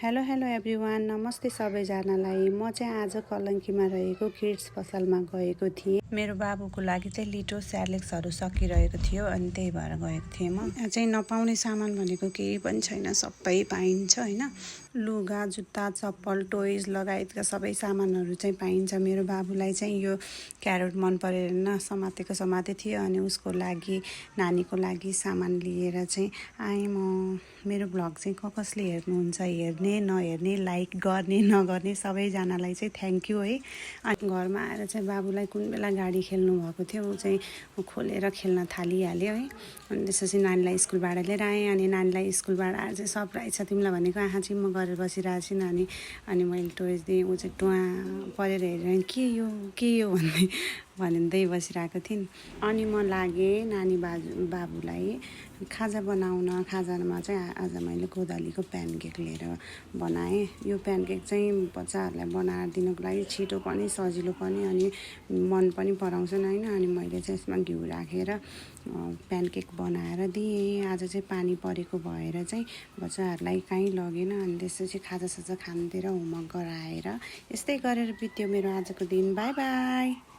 Hello everyone, नमस्ते सबैजनालाई। म चाहिँ आज कलङ्कीमा रहेको किड्स पसलमा गएको थिएँ। मेरो बाबुको लागि चाहिँ लिटो स्यालेक्सहरू सकिरहेको थियो, अनि त्यही भएर गएको थिएँ। म यहाँ चाहिँ नपाउने सामान भनेको केही पनि छैन, सबै पाइन्छ होइन। लुगा, जुत्ता, चप्पल, टोइज लगायतका सबै सामानहरू चाहिँ पाइन्छ। मेरो बाबुलाई चाहिँ यो क्यारोट मन परेर समातेको थियो, अनि उसको लागि, नानीको लागि सामान लिएर चाहिँ आएँ म। मेरो भ्लग चाहिँ कसले हेर्नुहुन्छ, हेर्ने नहेर्ने, लाइक गर्ने नगर्ने सबैजनालाई चाहिँ थ्याङ्क यू है। अनि घरमा आएर चाहिँ बाबुलाई कुन बेला गाडी खेल्नु भएको थियो, ऊ चाहिँ खोलेर खेल्न थालिहाल्यो है। अनि त्यसपछि नानीलाई स्कुलबाट लिएर आएँ, अनि नानीलाई स्कुलबाट आएर चाहिँ सरप्राइज छ तिमीलाई भनेको, आँखा चाहिँ म गरेर बसिरहेको छु नानी। अनि मैले टोइज दिएँ, ऊ चाहिँ टुवा परेर हेरेर के यो भन्दै बसिरहेको थिइन्। अनि म लागेँ नानी बाबुलाई खाजा बनाउन। खाजामा चाहिँ आज मैले कोदालीको प्यानकेक लिएर बनाएँ। यो प्यानकेक चाहिँ बच्चाहरूलाई बनाएर दिनको लागि छिटो पनि, सजिलो पनि, अनि मन पनि पराउँछन् होइन। अनि मैले चाहिँ यसमा घिउ राखेर प्यानकेक बनाएर दिएँ। आज चाहिँ पानी परेको भएर चाहिँ बच्चाहरूलाई कहीँ लगेन। अनि त्यसपछि खाजासाजा खानुतिर होमवर्क गराएर यस्तै गरेर बित्यो मेरो आजको दिन। By by.